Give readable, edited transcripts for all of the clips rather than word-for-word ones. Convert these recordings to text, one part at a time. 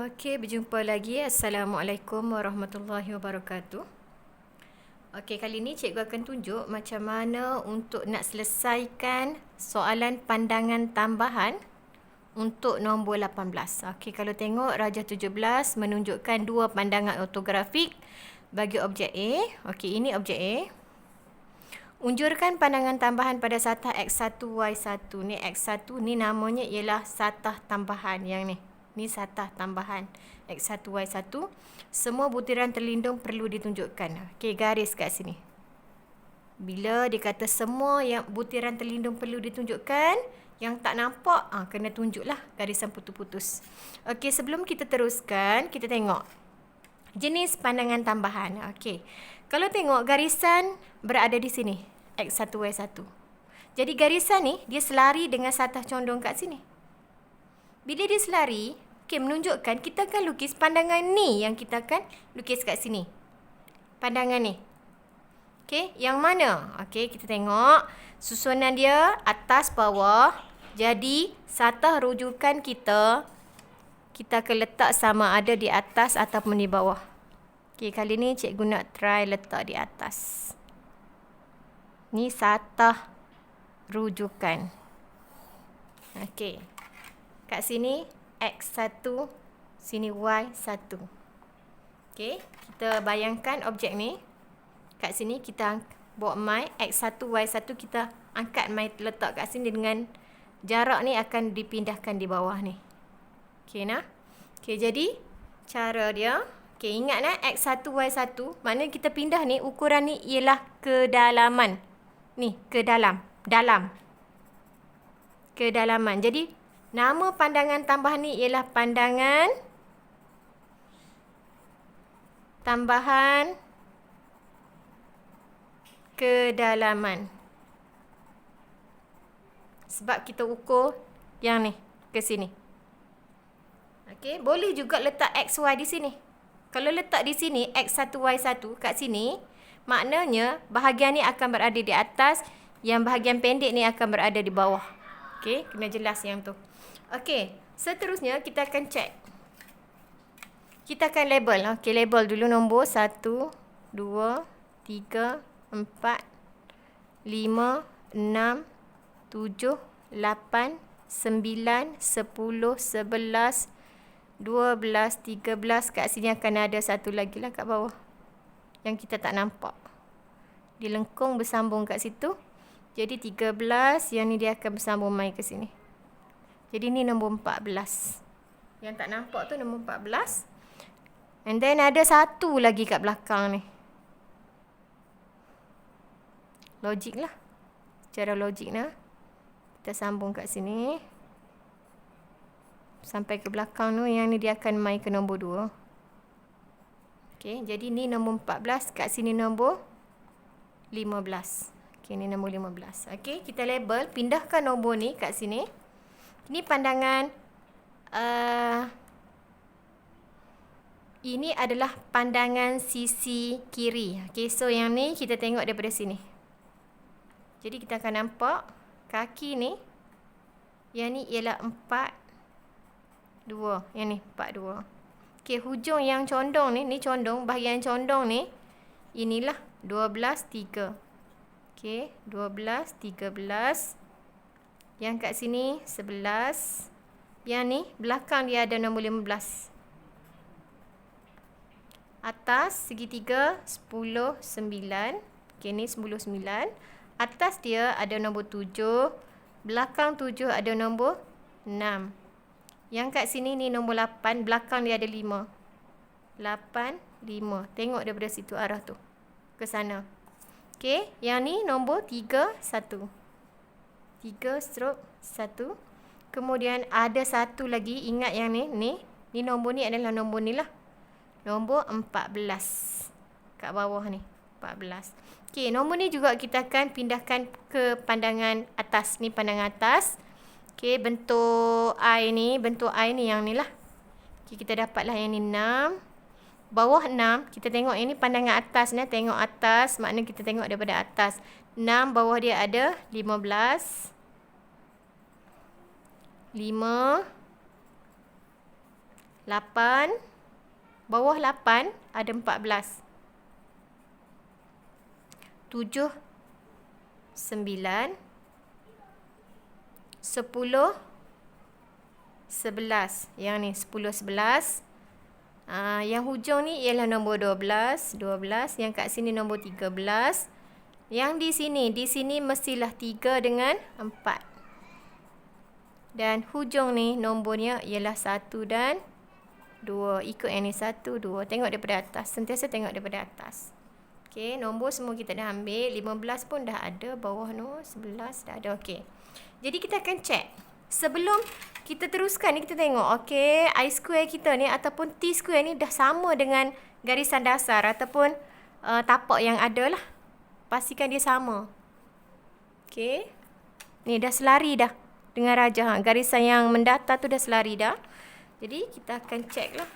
Okey, berjumpa lagi. Assalamualaikum warahmatullahi wabarakatuh. Okey, kali ni cikgu akan tunjuk macam mana untuk nak selesaikan soalan pandangan tambahan untuk nombor 18. Okey, kalau tengok rajah 17 menunjukkan dua pandangan ortografik bagi objek A. Okey, ini objek A. Unjurkan pandangan tambahan pada satah X1, Y1. Ni X1 ni namanya ialah satah tambahan yang ni. Ni satah tambahan X1, Y1. Semua butiran terlindung perlu ditunjukkan. Okey, garis kat sini. Bila dia kata semua yang butiran terlindung perlu ditunjukkan, yang tak nampak, kena tunjuklah garisan putus-putus. Okey, sebelum kita teruskan, kita tengok jenis pandangan tambahan. Okey, kalau tengok garisan berada di sini, X1, Y1. Jadi garisan ni, dia selari dengan satah condong kat sini. Bila dia selari, menunjukkan kita akan lukis pandangan ni yang kita akan lukis kat sini. Pandangan ni. Okey, yang mana? Okey, kita tengok susunan dia atas bawah. Jadi, satah rujukan kita akan letak sama ada di atas ataupun di bawah. Okey, kali ni cikgu nak try letak di atas. Ni satah rujukan. Okey. Kat sini X1, sini Y1. Okey, kita bayangkan objek ni. Kat sini kita bawa mai X1, Y1 kita angkat mai letak kat sini dengan jarak ni akan dipindahkan di bawah ni. Okey nah. Okey, jadi cara dia, okey ingat nah X1, Y1, maknanya kita pindah ni ukuran ni ialah kedalaman. Ni, ke dalam, kedalaman. Jadi nama pandangan tambahan ni ialah pandangan tambahan kedalaman. Sebab kita ukur yang ni ke sini. Okey, boleh juga letak XY di sini. Kalau letak di sini X1, Y1 kat sini, maknanya bahagian ni akan berada di atas, yang bahagian pendek ni akan berada di bawah. Okey, kena jelas yang tu. Okey, seterusnya kita akan cek. Kita akan label. Okey, label dulu nombor 1, 2, 3, 4, 5, 6, 7, 8, 9, 10, 11, 12, 13. Kat sini akan ada satu lagi lah kat bawah yang kita tak nampak. Dia lengkung bersambung kat situ. Jadi 13, yang ni dia akan bersambung mai ke sini. Jadi ni nombor 14. Yang tak nampak tu nombor 14. And then ada satu lagi kat belakang ni. Logik lah. Cara logik nah. Kita sambung kat sini. Sampai ke belakang tu, yang ni dia akan mai ke nombor 2. Okey, jadi ni nombor 14, kat sini nombor 15. Okey, ni nombor 15. Okey, kita label, pindahkan nombor ni kat sini. Ini pandangan ini adalah pandangan sisi kiri. Okey, so yang ni kita tengok daripada sini. Jadi kita akan nampak kaki ni, yang ni ialah 42. Yang ni 42. Okey, hujung yang condong ni condong, bahagian condong ni, inilah 12, 3. Okey, 12, 13. Yang kat sini 11. Yang ni belakang dia ada nombor 15. Atas segitiga 10, 9. Okey, ni 10, 9. Atas dia ada nombor 7. Belakang 7 ada nombor 6. Yang kat sini ni nombor 8. Belakang dia ada 5. 8, 5. Tengok daripada situ arah tu. Ke sana. Okey, yang ni nombor 3, 1. 3/1. Kemudian ada satu lagi, ingat yang ni nombor ni adalah nombor ni lah. Nombor 14. Kat bawah ni, 14. Okey, nombor ni juga kita akan pindahkan ke pandangan atas. Ni pandangan atas. Okey, bentuk I ni yang ni lah. Okey, kita dapatlah yang ni 6. Bawah 6, kita tengok yang ni pandangan atas ni. Tengok atas, maknanya kita tengok daripada atas. 6, bawah dia ada 15. 5, 8. Bawah 8 ada 14. 7, 9, 10, 11. Yang ni 10, 11. Yang hujung ni ialah nombor 12. 12. Yang kat sini nombor 13. Yang di sini mestilah 3 dengan 4. Dan hujung ni nombornya ialah 1 dan 2. Ikut yang ni 1, 2. Tengok daripada atas. Sentiasa tengok daripada atas. Okey, nombor semua kita dah ambil. 15 pun dah ada. Bawah tu 11 dah ada. Okey. Jadi kita akan check. Sebelum kita teruskan ni, kita tengok. Okey, I square kita ni ataupun T square ni dah sama dengan garisan dasar ataupun tapak yang ada lah. Pastikan dia sama. Okey. Ni dah selari dah dengan rajah. Garisan yang mendatar tu dah selari dah. Jadi kita akan check lah.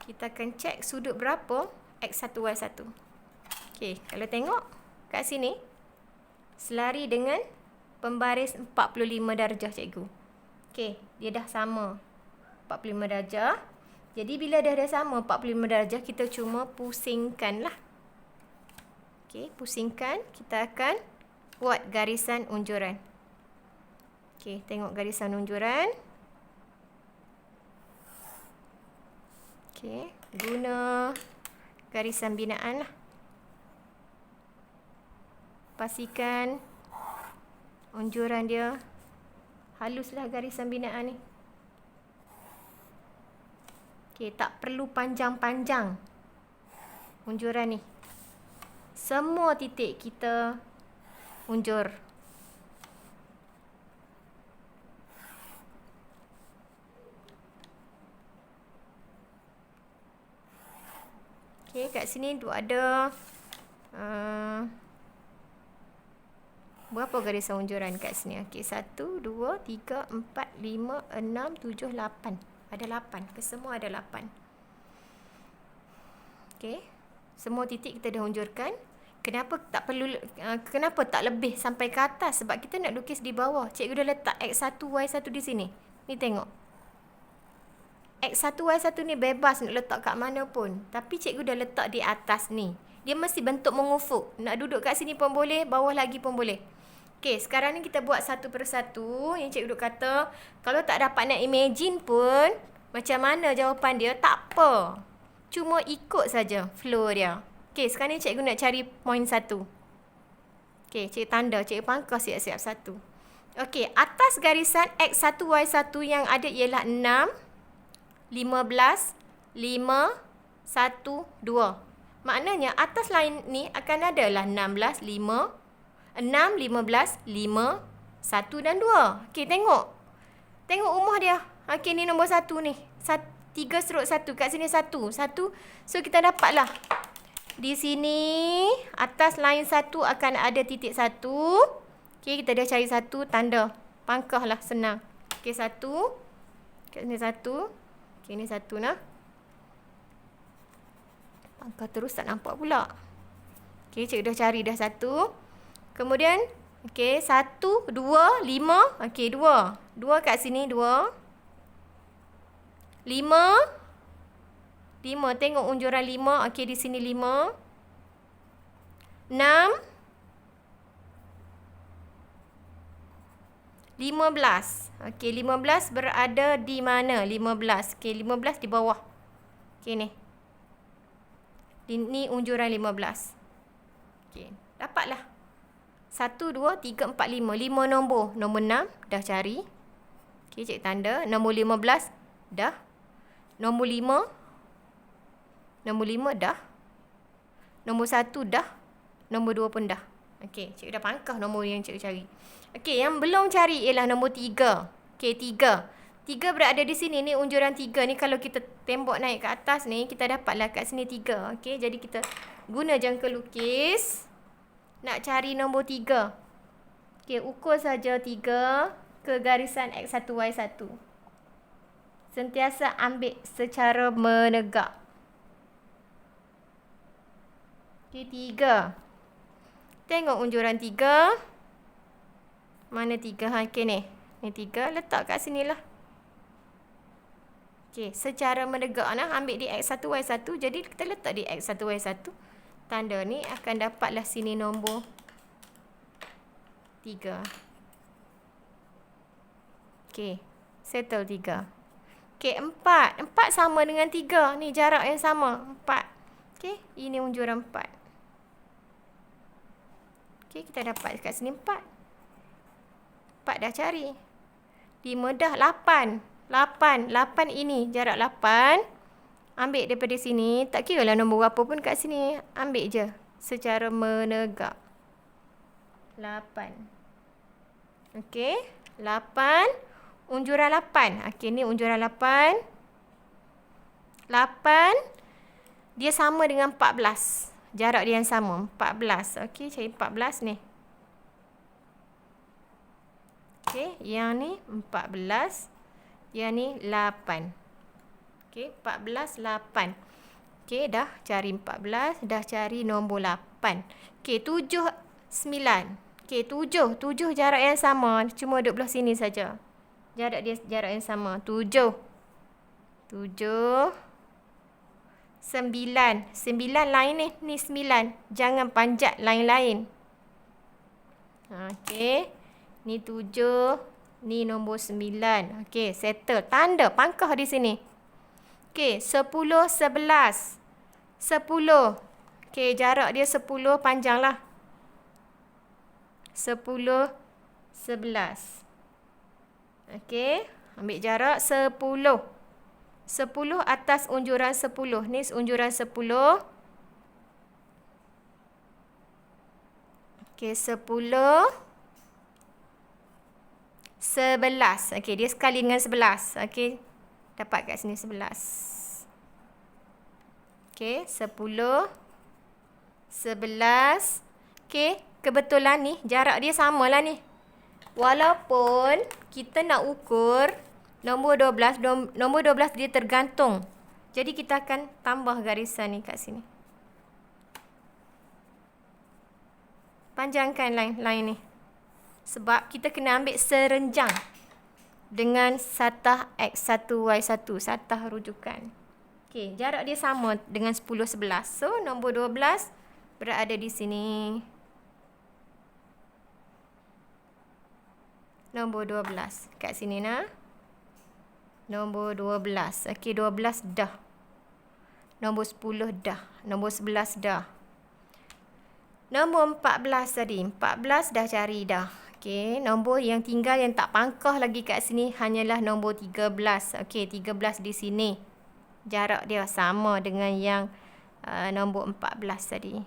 Kita akan check sudut berapa X1, Y1. Okey, kalau tengok kat sini selari dengan pembaris 45 darjah cikgu. Okey, dia dah sama 45 darjah. Jadi bila dah sama 45 darjah, kita cuma pusingkan lah. Okey, pusingkan. Kita akan buat garisan unjuran. Okey, tengok garisan unjuran. Okey, guna garisan binaan lah. Pastikan unjuran dia haluslah garisan binaan ni. Okey, tak perlu panjang-panjang unjuran ni. Semua titik kita unjur. Okey, kat sini tu ada berapa garisan unjuran kat sini? Okey, 1, 2, 3, 4, 5, 6, 7, 8. Ada 8. Kesemua ada 8. Okey. Semua titik kita dah unjurkan. Kenapa tak lebih sampai ke atas? Sebab kita nak lukis di bawah. Cikgu dah letak X1, Y1 di sini. Ni tengok. X1, Y1 ni bebas nak letak kat mana pun. Tapi cikgu dah letak di atas ni. Dia mesti bentuk mengufuk. Nak duduk kat sini pun boleh, bawah lagi pun boleh. Okey, sekarang ni kita buat satu persatu. Yang cikgu duk kata, kalau tak dapat nak imagine pun, macam mana jawapan dia, tak apa. Cuma ikut saja flow dia. Okey, sekarang ni cikgu nak cari point 1. Okey, cikgu tanda, cikgu pangkah siap-siap 1. Okey, atas garisan X1, Y1 yang ada ialah 6, 15, 5, 1, 2. Maknanya atas line ni akan adalah 16, 5, 6, 15, 5, 1 dan 2. Okey, tengok. Tengok rumah dia. Okey, ni nombor 1 ni. 3/1. Kat sini 1. 1. So, kita dapatlah. Di sini, atas line 1 akan ada titik 1. Okey, kita dah cari 1. Tanda. Pangkahlah, senang. Okey, 1. Kat sini 1. Okey, ni 1 nah. Pangkah terus tak nampak pula. Okey, cikgu dah cari dah 1. Kemudian, okey, 1, 2, 5. Okey, 2. 2 kat sini, 2. 5. 5. Tengok unjuran 5. Okey, di sini 5. 6. 15. Okey, 15 berada di mana? 15. Okey, 15 di bawah. Okey, ni. Ini unjuran 15. Okey, dapatlah. 1, 2, 3, 4, 5. 5 nombor. Nombor 6 dah cari. Okey, cik tanda. Nombor 15 dah. Nombor 5. Nombor 5 dah. Nombor 1 dah. Nombor 2 pun dah. Okey, cikgu dah pangkah nombor yang cikgu cari. Okey, yang belum cari ialah nombor 3. Okey, 3. 3 berada di sini. Ni unjuran 3 ni. Kalau kita tembok naik ke atas ni, kita dapatlah kat sini 3. Okey, jadi kita guna jangka lukis. Nak cari nombor 3. Okey, ukur saja 3 ke garisan X1, Y1. Sentiasa ambil secara menegak. Okey, 3. Tengok unjuran 3. Mana 3? Okey, ni. Ni 3. Letak kat sini lah. Okey, secara menegak nah, ambil di X1, Y1. Jadi kita letak di X1, Y1. Tanda ni akan dapatlah sini nombor 3. Okey, settle 3. Okey, 4. 4 sama dengan 3. Ni jarak yang sama, 4. Okey, ini unjuran 4. Okey, kita dapat kat sini 4. 4 dah cari. 5 dah, 8. 8 ini, jarak 8. Ambil daripada sini, tak kira lah nombor berapa pun kat sini. Ambil je, secara menegak. 8. Okey, 8. Unjuran 8. Okey, ni unjuran 8. 8. Dia sama dengan 14. Jarak dia yang sama, 14. Okey, cari 14 ni. Okey, yang ni 14. Yang ni 8. Okey, 14, 8. Okey, dah cari 14. Dah cari nombor 8. Okey, 7, 9. Okey, 7 jarak yang sama. Cuma duduk belah sini saja. Jarak dia jarak yang sama. 7. 9. 9 lain ni. Ni 9. Jangan panjat lain-lain. Okey. Ni 7. Ni nombor 9. Okey, settle. Tanda pangkah di sini. Okey, 10, 11. 10. Okey, jarak dia 10 panjanglah. 10, 11. Okey, ambil jarak 10. 10 atas unjuran 10. Ni unjuran 10. Okey, 10. 11. Okey, dia sekali dengan 11. Okey, dapat kat sini 11. Okey, 10. 11. Okey, kebetulan ni jarak dia samalah ni. Walaupun kita nak ukur nombor 12, nombor 12 dia tergantung. Jadi kita akan tambah garisan ni kat sini. Panjangkan line ni. Sebab kita kena ambil serenjang dengan satah X1, Y1, satah rujukan. Okey, jarak dia sama dengan 10, 11. So, nombor 12 berada di sini. Nombor 12. Kat sini nah. Nombor 12. Okey, 12 dah. Nombor 10 dah. Nombor 11 dah. Nombor 14 tadi. 14 dah cari dah. Okey, nombor yang tinggal yang tak pangkah lagi kat sini hanyalah nombor 13. Okey, 13 di sini. Jarak dia sama dengan yang nombor 14 tadi.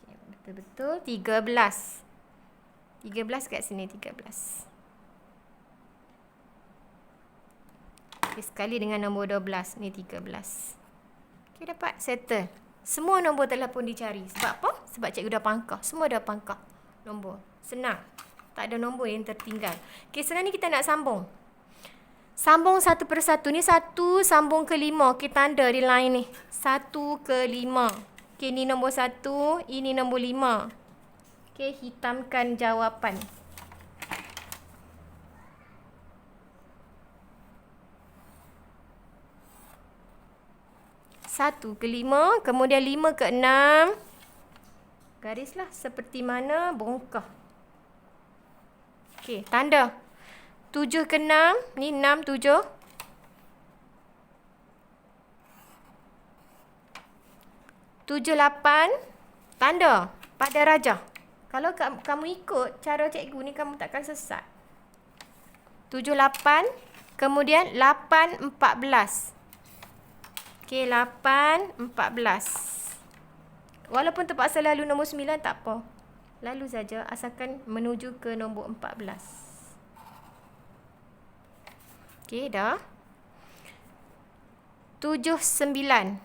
Okey, betul-betul 13. 13 kat sini, 13. Okey, sekali dengan nombor 12. Ni 13. Okey, dapat settle. Semua nombor telah pun dicari. Sebab apa? Sebab cikgu dah pangkah. Semua dah pangkah nombor. Senang. Tak ada nombor yang tertinggal. Okey, sekarang ni kita nak sambung. Sambung satu persatu. Ni 1 sambung ke 5. Okey, tanda di line ni. 1 ke 5. Okey, ni nombor 1. Ini nombor 5. Okey, hitamkan jawapan. 1 ke 5, kemudian 5 ke 6. Garislah seperti mana bongkah. Okey, tanda. 7 ke 6, ni 6, 7. 7, 8. Tanda pada rajah. Kalau kamu ikut cara cikgu ni, kamu takkan sesat. 7, 8. Kemudian 8, 14. Okey, 8, 14. Walaupun terpaksa lalu nombor 9, tak apa. Lalu saja, asalkan menuju ke nombor 14. Okey, dah. 7, 9.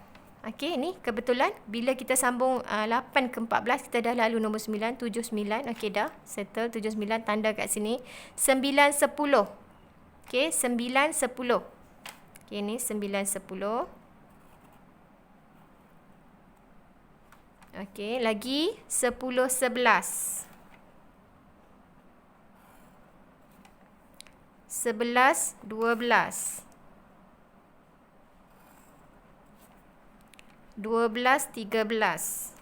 Okey, ni kebetulan bila kita sambung 8 ke 14, kita dah lalu nombor 9, 7, 9. Okey, dah. Settle 7, 9, tanda kat sini. 9, 10. Okey, 9, 10. Okey, ni 9, 10. Okey, lagi 10, 11. 11, 12. 12, 13.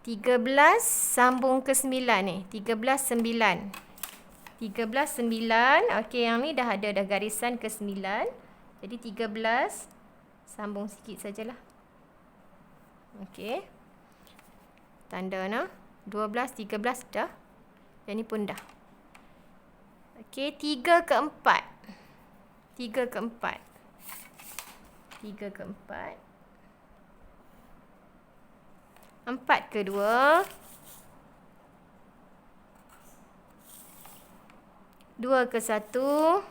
13 sambung ke 9 ni. 13, 9. 13, 9. Okey, yang ni dah ada dah garisan ke 9. Jadi 13 sambung sikit sajalah. Okey. Tanda nah. 12, 13 dah. Yang ni pun dah. Okey, 3 ke 4. 3 ke 4. 3 ke 4. 4 ke 2. 2 ke 1.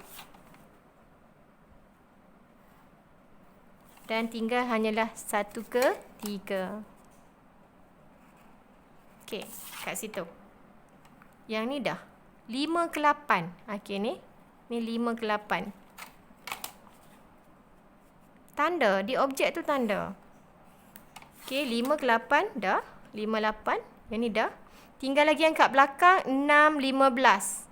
Dan tinggal hanyalah 1 ke 3. Okey, kat situ. Yang ni dah. 5 ke 8. Okey ni. Ni 5 ke 8. Tanda. Di objek tu tanda. Okey, 5 ke 8 dah. 5, 8. Yang ni dah. Tinggal lagi yang kat belakang. 6, 15.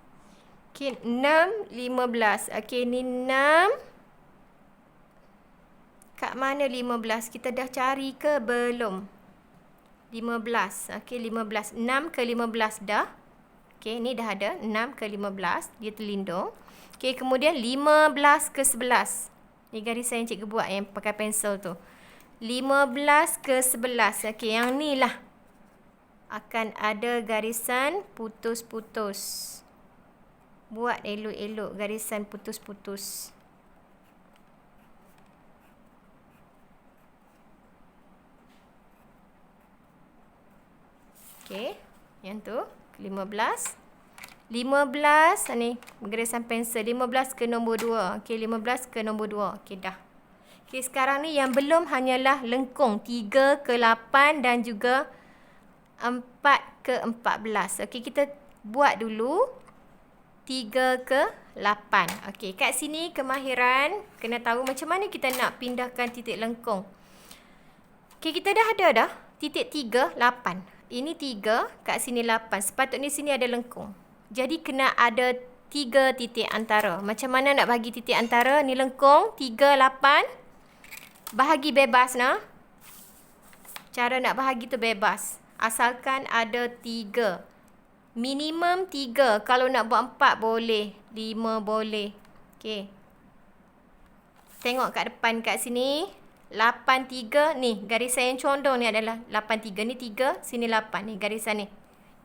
Okey, 6, 15. Okey, ni 6. Kat mana 15? Kita dah cari ke belum? 15. Okey, 15. 6 ke 15 dah. Okey, ni dah ada. 6 ke 15. Dia terlindung. Okey, kemudian 15 ke 11. Ni garisan yang cikgu buat yang pakai pensel tu. 15 ke 11. Okey, yang ni lah. Akan ada garisan putus-putus. Buat elok-elok garisan putus-putus. Okey, yang tu 15. 15 ni garisan pensel 15 ke nombor 2. Okey, 15 ke nombor 2. Okey, dah. Okey, sekarang ni yang belum hanyalah lengkung 3 ke 8 dan juga 4 ke 14. Okey, kita buat dulu 3 ke 8. Okey, kat sini kemahiran kena tahu macam mana kita nak pindahkan titik lengkung. Okey, kita dah ada dah titik 3, 8. Ini 3, kat sini 8. Sepatutnya sini ada lengkung. Jadi kena ada 3 titik antara. Macam mana nak bagi titik antara? Ni lengkung 3, 8. Bahagi bebas nah. Cara nak bahagi tu bebas. Asalkan ada 3. Minimum 3. Kalau nak buat 4 boleh. 5 boleh. Okey. Tengok kat depan kat sini. 8, 3. Ni garisan yang condong ni adalah 8, 3. Ni 3. Sini 8. Ni garisan ni.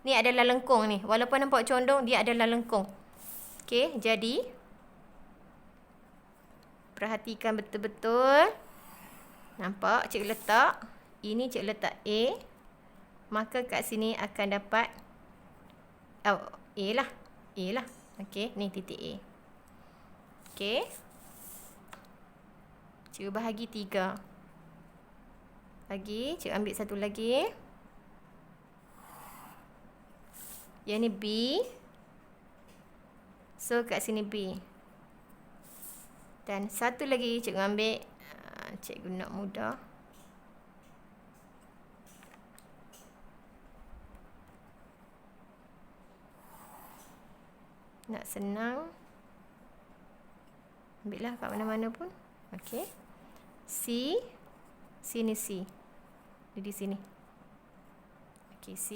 Ni adalah lengkung ni. Walaupun nampak condong, dia adalah lengkung. Okey. Jadi. Perhatikan betul-betul. Nampak cikgu letak. Ini cikgu letak A. Maka kat sini akan dapat. Oh, A lah. A lah. Okey. Ni titik A. Okey. Cikgu bahagi 3. Lagi. Cikgu ambil satu lagi. Yang ni B. So, kat sini B. Dan satu lagi cikgu ambil. Cikgu nak mudah. Nak senang. Ambil lah kat mana-mana pun. Okey. C. Sini C. Dia di sini. Okey, C.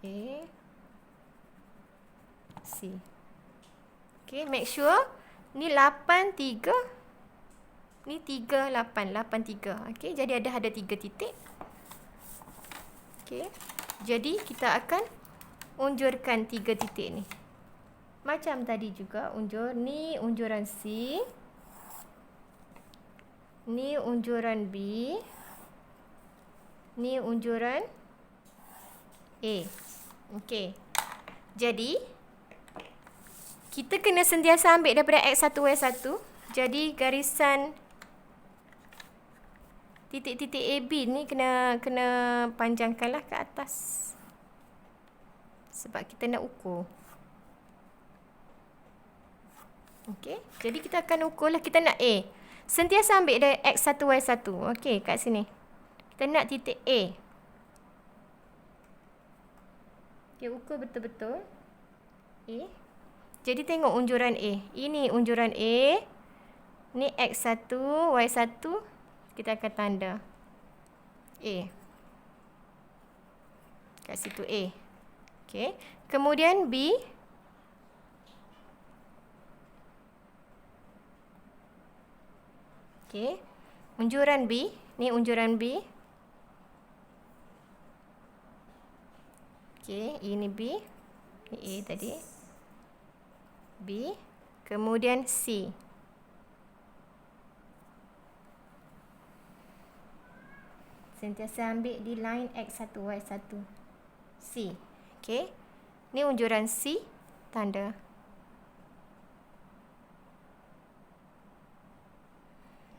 A. C. Okey, make sure. Ni 8, 3. Ni 3, 8. 8, 3. Okey, jadi ada 3 titik. Okey. Jadi, kita akan unjurkan 3 titik ni. Macam tadi juga unjur. Ni unjuran C. Ni unjuran B. Ni unjuran A. Okey. Jadi, kita kena sentiasa ambil daripada X1, Y1. Jadi, garisan titik-titik AB ni kena panjangkanlah ke atas. Sebab kita nak ukur. Okey. Jadi, kita akan ukur lah. Kita nak A. Sentiasa ambil dari X1, Y1. Okey, kat sini. Kita nak titik A. Okey, ukur betul-betul. A. Jadi tengok unjuran A. Ini unjuran A. Ni X1, Y1. Kita akan tanda A. Kat situ A. Okey. Kemudian B. Okey. Unjuran B. Ni unjuran B. Okey. Ini B. Ni A tadi. B. Kemudian C. Sentiasa ambil di line X1, Y1. C. Okey. Ni unjuran C. Tanda.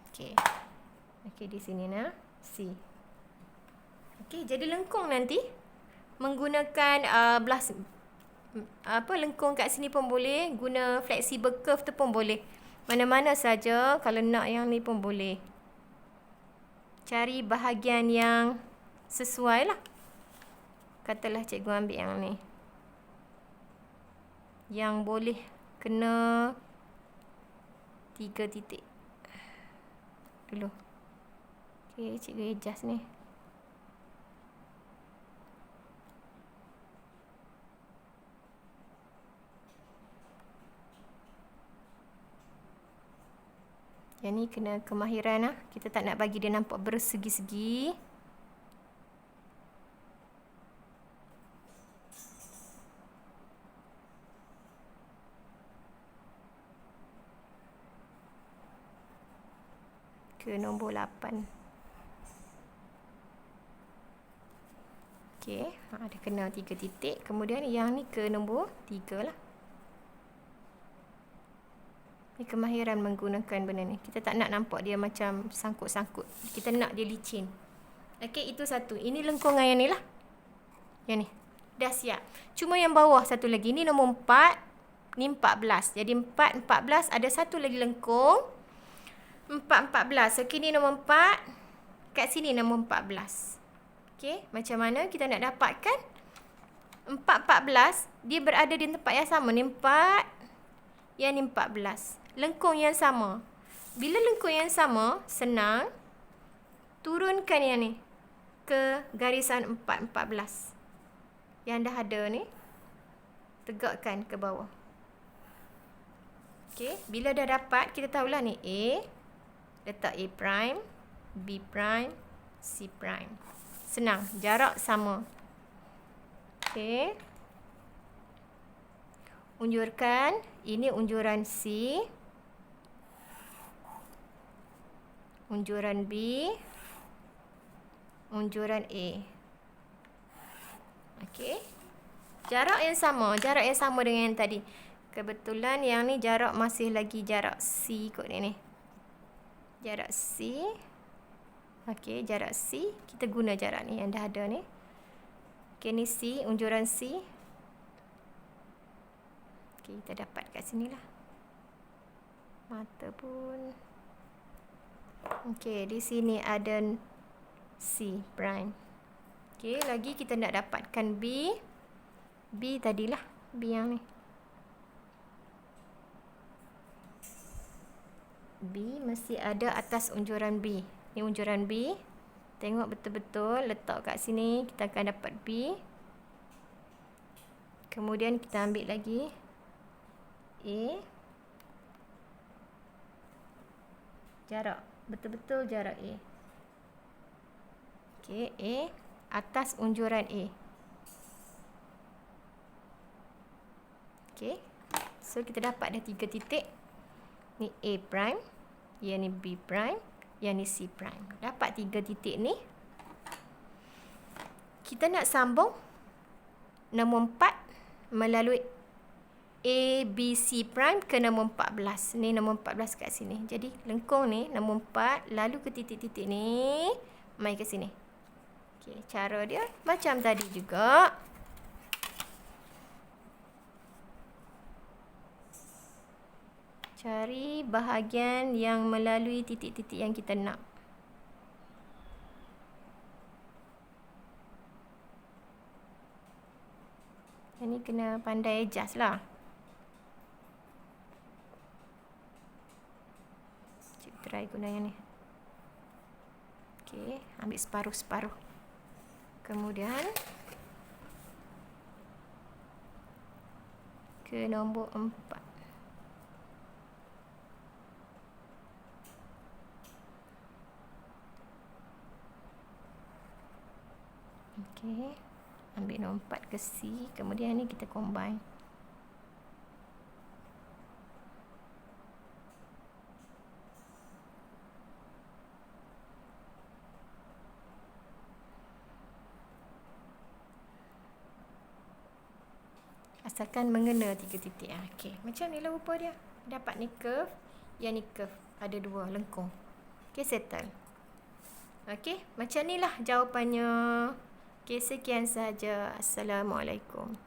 Okey. Okey, di sini nah. C. Okey, jadi lengkung nanti menggunakan lengkung kat sini pun boleh. Guna flexible curve tu pun boleh. Mana-mana saja. Kalau nak yang ni pun boleh. Cari bahagian yang sesuai lah. Katalah cikgu ambil yang ni. Yang boleh kena 3 titik. Dulu. Okey, cikgu adjust ni. Yang ni kena kemahiran lah. Kita tak nak bagi dia nampak bersegi-segi. Ke nombor 8. Okey, ada kena 3 titik. Kemudian yang ni ke nombor 3 lah. Ni kemahiran menggunakan benda ni. Kita tak nak nampak dia macam sangkut-sangkut. Kita nak dia licin. Okey, itu satu. Ini lengkungan yang ni lah. Yang ni. Dah siap. Cuma yang bawah satu lagi. Ni nombor 4. Ni 14. Jadi 4, 14. Ada satu lagi lengkung. 4, 14. Okey, ni nombor 4. Kat sini nombor 14. Okey, macam mana kita nak dapatkan 4, 14. Dia berada di tempat yang sama. Ni 4. Yang ni 14. Lengkung yang sama. Bila lengkung yang sama, senang. Turunkan yang ni ke garisan 4, 14. Yang dah ada ni. Tegakkan ke bawah. Okey, bila dah dapat, kita tahulah ni A. Letak A prime, B prime, C prime. Senang, jarak sama. Okey. Unjurkan, ini unjuran C. Unjuran B. Unjuran A. Okey. Jarak yang sama dengan yang tadi. Kebetulan yang ni jarak masih lagi jarak C kot ni. Jarak C. Okey, jarak C. Kita guna jarak ni yang dah ada ni. Okey, ni C, unjuran C. Okey, kita dapat kat sini lah. Mata pun. Okey, di sini ada C prime. Okey, lagi kita nak dapatkan B. B tadilah. B yang ni. B mesti ada atas unjuran B. Ni unjuran B. Tengok betul-betul. Letak kat sini. Kita akan dapat B. Kemudian kita ambil lagi A. Jarak. Betul-betul jarak A. Okey, A. Atas unjuran A. Okey. So, kita dapat dah 3 titik. Ni A prime. Yang ni B prime. Yang ni C prime. Dapat 3 titik ni. Kita nak sambung nombor 4 melalui A, B, C prime ke nombor 14. Ni nombor 14 kat sini. Jadi, lengkung ni nombor 4. Lalu ke titik-titik ni. Mai ke sini. Okey, cara dia macam tadi juga. Cari bahagian yang melalui titik-titik yang kita nak. Ini kena pandai adjust lah. Cik try guna yang ni. Okey, ambil separuh-separuh. Kemudian ke nombor 4. Okey, ambil nombor 4 ke C, kemudian ni kita combine. Asalkan mengena 3 titik. Okey, macam ni lah rupa dia. Dapat ni curve, yang ni curve. Ada 2 lengkung. Okey, settle. Okey, macam ni lah jawapannya. Okey, sekian sahaja. Assalamualaikum.